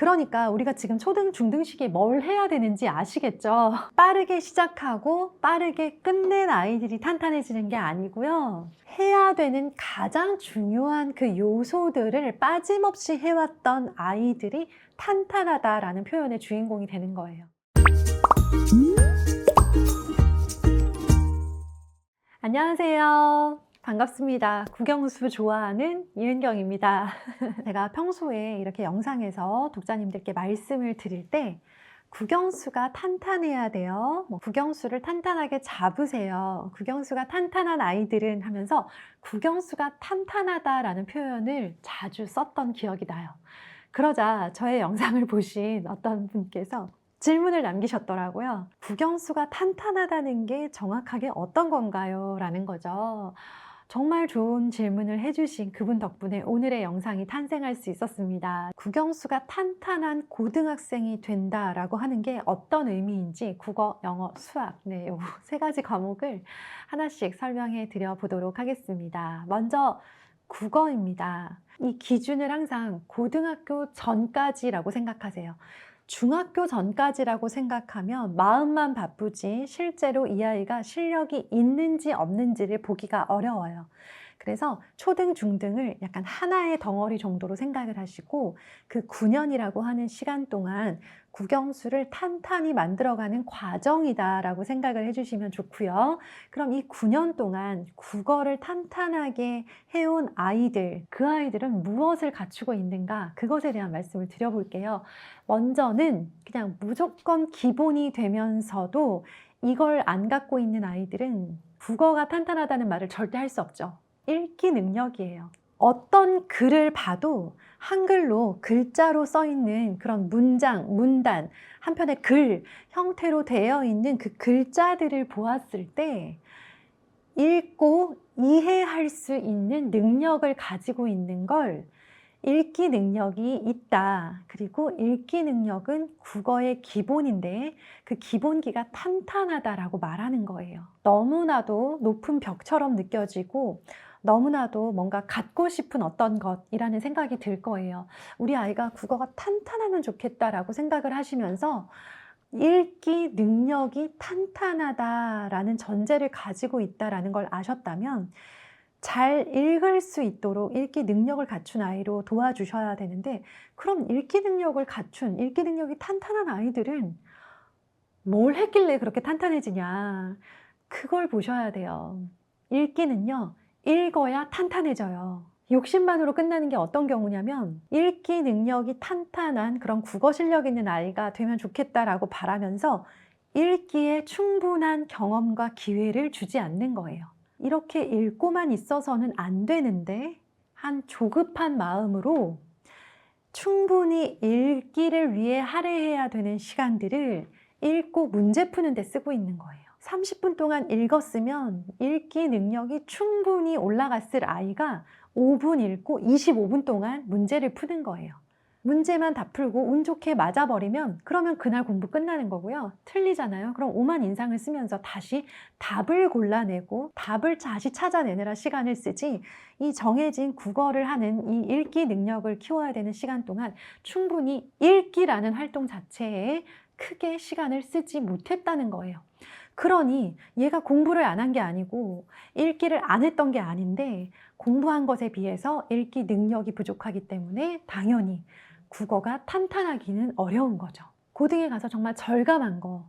그러니까 우리가 지금 초등, 중등 시기에 뭘 해야 되는지 아시겠죠? 빠르게 시작하고 빠르게 끝낸 아이들이 탄탄해지는 게 아니고요. 해야 되는 가장 중요한 그 요소들을 빠짐없이 해왔던 아이들이 탄탄하다라는 표현의 주인공이 되는 거예요. 안녕하세요. 반갑습니다. 국영수 좋아하는 이은경입니다. 제가 평소에 이렇게 영상에서 독자님들께 말씀을 드릴 때 국영수가 탄탄해야 돼요. 국영수를 탄탄하게 잡으세요. 국영수가 탄탄한 아이들은 하면서 국영수가 탄탄하다라는 표현을 자주 썼던 기억이 나요. 그러자 저의 영상을 보신 어떤 분께서 질문을 남기셨더라고요. 국영수가 탄탄하다는 게 정확하게 어떤 건가요? 라는 거죠. 정말 좋은 질문을 해주신 그분 덕분에 오늘의 영상이 탄생할 수 있었습니다. 국영수가 탄탄한 고등학생이 된다라고 하는 게 어떤 의미인지 국어, 영어, 수학 이 세 가지 과목을 하나씩 설명해 드려 보도록 하겠습니다. 먼저 국어입니다. 이 기준을 항상 고등학교 전까지라고 생각하세요. 중학교 전까지라고 생각하면 마음만 바쁘지 실제로 이 아이가 실력이 있는지 없는지를 보기가 어려워요. 그래서 초등, 중등을 약간 하나의 덩어리 정도로 생각을 하시고 그 9년이라고 하는 시간 동안 국영수를 탄탄히 만들어가는 과정이다라고 생각을 해주시면 좋고요. 그럼 이 9년 동안 국어를 탄탄하게 해온 아이들, 그 아이들은 무엇을 갖추고 있는가? 그것에 대한 말씀을 드려볼게요. 먼저는 그냥 무조건 기본이 되면서도 이걸 안 갖고 있는 아이들은 국어가 탄탄하다는 말을 절대 할 수 없죠. 읽기 능력이에요. 어떤 글을 봐도 한글로 글자로 써 있는 그런 문장, 문단, 한편의 글 형태로 되어 있는 그 글자들을 보았을 때 읽고 이해할 수 있는 능력을 가지고 있는 걸 읽기 능력이 있다. 그리고 읽기 능력은 국어의 기본인데 그 기본기가 탄탄하다라고 말하는 거예요. 너무나도 높은 벽처럼 느껴지고 너무나도 뭔가 갖고 싶은 어떤 것이라는 생각이 들 거예요. 우리 아이가 국어가 탄탄하면 좋겠다라고 생각을 하시면서 읽기 능력이 탄탄하다라는 전제를 가지고 있다라는 걸 아셨다면 잘 읽을 수 있도록 읽기 능력을 갖춘 아이로 도와주셔야 되는데, 그럼 읽기 능력을 갖춘, 읽기 능력이 탄탄한 아이들은 뭘 했길래 그렇게 탄탄해지냐, 그걸 보셔야 돼요. 읽기는요, 읽어야 탄탄해져요. 욕심만으로 끝나는 게 어떤 경우냐면 읽기 능력이 탄탄한 그런 국어 실력 있는 아이가 되면 좋겠다라고 바라면서 읽기에 충분한 경험과 기회를 주지 않는 거예요. 이렇게 읽고만 있어서는 안 되는데 한 조급한 마음으로 충분히 읽기를 위해 할애해야 되는 시간들을 읽고 문제 푸는 데 쓰고 있는 거예요. 30분 동안 읽었으면 읽기 능력이 충분히 올라갔을 아이가 5분 읽고 25분 동안 문제를 푸는 거예요. 문제만 다 풀고 운 좋게 맞아버리면 그러면 그날 공부 끝나는 거고요. 틀리잖아요. 그럼 오만 인상을 쓰면서 다시 답을 골라내고 답을 다시 찾아내느라 시간을 쓰지, 이 정해진 국어를 하는 이 읽기 능력을 키워야 되는 시간 동안 충분히 읽기라는 활동 자체에 크게 시간을 쓰지 못했다는 거예요. 그러니 얘가 공부를 안 한 게 아니고 읽기를 안 했던 게 아닌데 공부한 것에 비해서 읽기 능력이 부족하기 때문에 당연히 국어가 탄탄하기는 어려운 거죠. 고등에 가서 정말 절감한 거,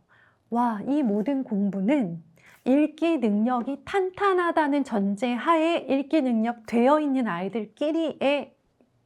와, 이 모든 공부는 읽기 능력이 탄탄하다는 전제 하에 읽기 능력 되어 있는 아이들끼리의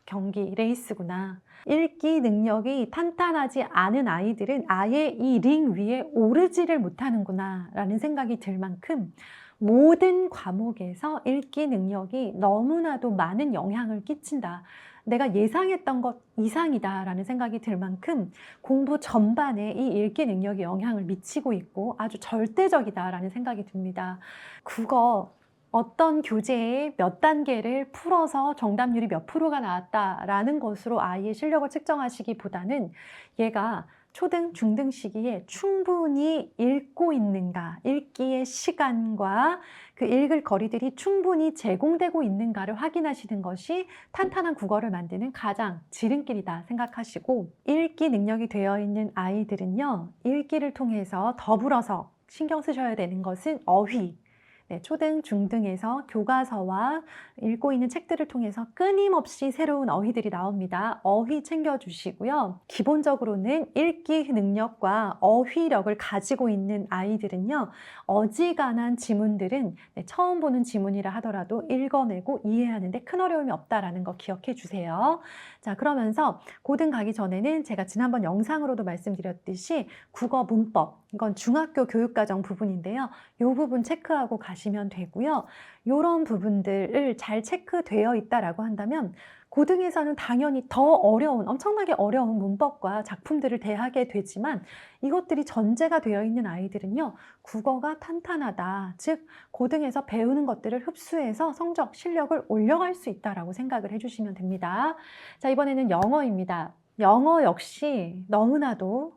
경기, 레이스구나. 읽기 능력이 탄탄하지 않은 아이들은 아예 이 링 위에 오르지를 못하는구나 라는 생각이 들 만큼 모든 과목에서 읽기 능력이 너무나도 많은 영향을 끼친다. 내가 예상했던 것 이상이다 라는 생각이 들 만큼 공부 전반에 이 읽기 능력이 영향을 미치고 있고 아주 절대적이다 라는 생각이 듭니다. 국어 어떤 교재에 몇 단계를 풀어서 정답률이 몇 프로가 나왔다라는 것으로 아이의 실력을 측정하시기보다는 얘가 초등, 중등 시기에 충분히 읽고 있는가, 읽기의 시간과 그 읽을 거리들이 충분히 제공되고 있는가를 확인하시는 것이 탄탄한 국어를 만드는 가장 지름길이다 생각하시고, 읽기 능력이 되어 있는 아이들은요, 읽기를 통해서 더불어서 신경 쓰셔야 되는 것은 어휘. 네, 초등, 중등에서 교과서와 읽고 있는 책들을 통해서 끊임없이 새로운 어휘들이 나옵니다. 어휘 챙겨주시고요. 기본적으로는 읽기 능력과 어휘력을 가지고 있는 아이들은요, 어지간한 지문들은 처음 보는 지문이라 하더라도 읽어내고 이해하는데 큰 어려움이 없다라는 거 기억해 주세요. 자, 그러면서 고등 가기 전에는 제가 지난번 영상으로도 말씀드렸듯이 국어 문법, 이건 중학교 교육과정 부분인데요. 이 부분 체크하고 가시면 되고요. 이런 부분들을 잘 체크되어 있다라고 한다면 고등에서는 당연히 더 어려운, 엄청나게 어려운 문법과 작품들을 대하게 되지만 이것들이 전제가 되어 있는 아이들은요, 국어가 탄탄하다. 즉, 고등에서 배우는 것들을 흡수해서 성적, 실력을 올려갈 수 있다라고 생각을 해주시면 됩니다. 자, 이번에는 영어입니다. 영어 역시 너무나도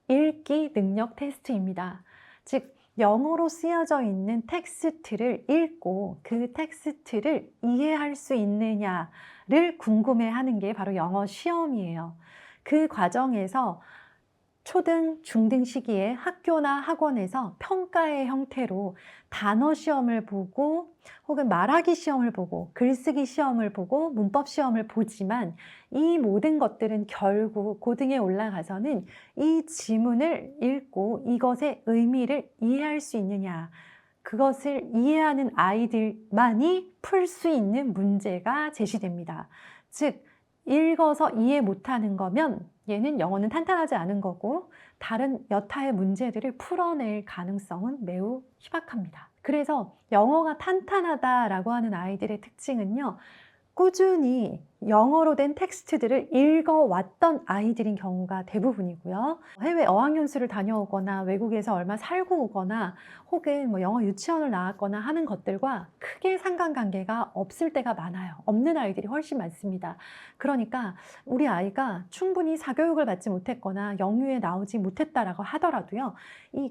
읽기 능력 테스트입니다. 즉, 영어로 쓰여져 있는 텍스트를 읽고 그 텍스트를 이해할 수 있느냐를 궁금해하는 게 바로 영어 시험이에요. 그 과정에서 초등, 중등 시기에 학교나 학원에서 평가의 형태로 단어 시험을 보고 혹은 말하기 시험을 보고 글쓰기 시험을 보고 문법 시험을 보지만 이 모든 것들은 결국 고등에 올라가서는 이 지문을 읽고 이것의 의미를 이해할 수 있느냐, 그것을 이해하는 아이들만이 풀 수 있는 문제가 제시됩니다. 즉, 읽어서 이해 못하는 거면 얘는 영어는 탄탄하지 않은 거고 다른 여타의 문제들을 풀어낼 가능성은 매우 희박합니다. 그래서 영어가 탄탄하다라고 하는 아이들의 특징은요, 꾸준히 영어로 된 텍스트들을 읽어왔던 아이들인 경우가 대부분이고요. 해외 어학연수를 다녀오거나 외국에서 얼마 살고 오거나 혹은 뭐 영어 유치원을 나왔거나 하는 것들과 크게 상관관계가 없을 때가 많아요. 없는 아이들이 훨씬 많습니다. 그러니까 우리 아이가 충분히 사교육을 받지 못했거나 영유에 나오지 못했다라고 하더라도요,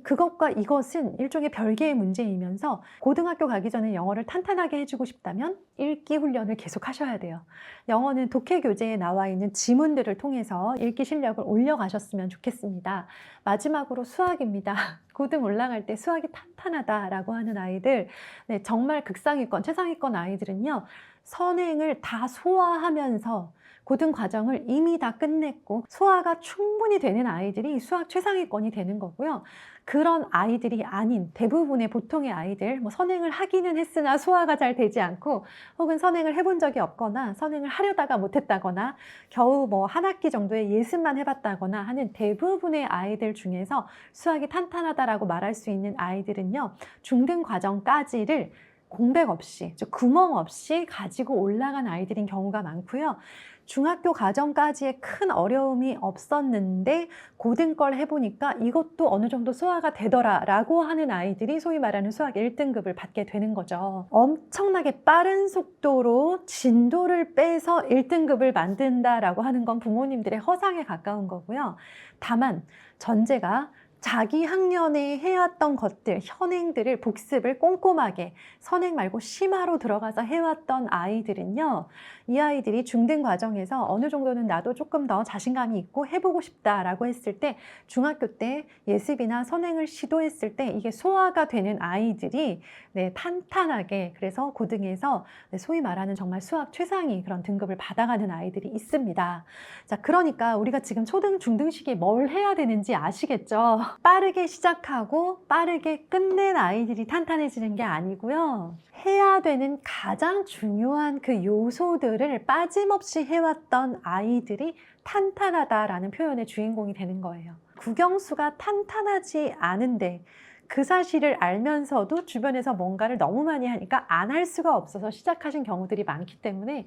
그것과 이것은 일종의 별개의 문제이면서 고등학교 가기 전에 영어를 탄탄하게 해주고 싶다면 읽기 훈련을 계속 하셔야 돼요. 영어는 독해 교재에 나와 있는 지문들을 통해서 읽기 실력을 올려가셨으면 좋겠습니다. 마지막으로 수학입니다. 고등 올라갈 때 수학이 탄탄하다라고 하는 아이들, 네, 정말 극상위권, 최상위권 아이들은요, 선행을 다 소화하면서 고등 과정을 이미 다 끝냈고 소화가 충분히 되는 아이들이 수학 최상위권이 되는 거고요. 그런 아이들이 아닌 대부분의 보통의 아이들, 뭐 선행을 하기는 했으나 소화가 잘 되지 않고 혹은 선행을 해본 적이 없거나 선행을 하려다가 못했다거나 겨우 뭐 한 학기 정도의 예습만 해봤다거나 하는 대부분의 아이들 중에서 수학이 탄탄하다라고 말할 수 있는 아이들은요, 중등 과정까지를 공백 없이, 구멍 없이 가지고 올라간 아이들인 경우가 많고요. 중학교 과정까지의 큰 어려움이 없었는데 고등 걸 해보니까 이것도 어느 정도 소화가 되더라라고 하는 아이들이 소위 말하는 수학 1등급을 받게 되는 거죠. 엄청나게 빠른 속도로 진도를 빼서 1등급을 만든다라고 하는 건 부모님들의 허상에 가까운 거고요. 다만 전제가 자기 학년에 해왔던 것들, 현행들을 복습을 꼼꼼하게 선행 말고 심화로 들어가서 해왔던 아이들은요, 이 아이들이 중등 과정에서 어느 정도는 나도 조금 더 자신감이 있고 해보고 싶다라고 했을 때 중학교 때 예습이나 선행을 시도했을 때 이게 소화가 되는 아이들이 네, 탄탄하게, 그래서 고등에서 소위 말하는 정말 수학 최상위 그런 등급을 받아가는 아이들이 있습니다. 자, 그러니까 우리가 지금 초등, 중등 시기에 뭘 해야 되는지 아시겠죠? 빠르게 시작하고 빠르게 끝낸 아이들이 탄탄해지는 게 아니고요. 해야 되는 가장 중요한 그 요소들을 빠짐없이 해왔던 아이들이 탄탄하다라는 표현의 주인공이 되는 거예요. 국영수가 탄탄하지 않은데 그 사실을 알면서도 주변에서 뭔가를 너무 많이 하니까 안 할 수가 없어서 시작하신 경우들이 많기 때문에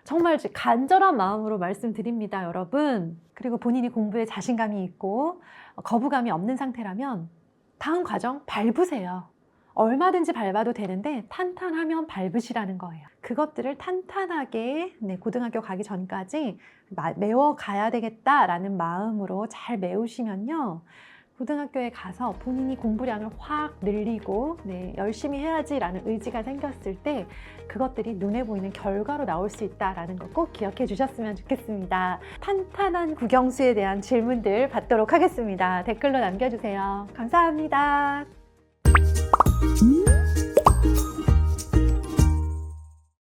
정말 간절한 마음으로 말씀드립니다, 여러분. 그리고 본인이 공부에 자신감이 있고 거부감이 없는 상태라면 다음 과정 밟으세요. 얼마든지 밟아도 되는데 탄탄하면 밟으시라는 거예요. 그것들을 탄탄하게 고등학교 가기 전까지 메워가야 되겠다라는 마음으로 잘 메우시면요. 고등학교에 가서 본인이 공부량을 확 늘리고 열심히 해야지라는 의지가 생겼을 때 그것들이 눈에 보이는 결과로 나올 수 있다는 거 꼭 기억해 주셨으면 좋겠습니다. 탄탄한 국영수에 대한 질문들 받도록 하겠습니다. 댓글로 남겨주세요. 감사합니다.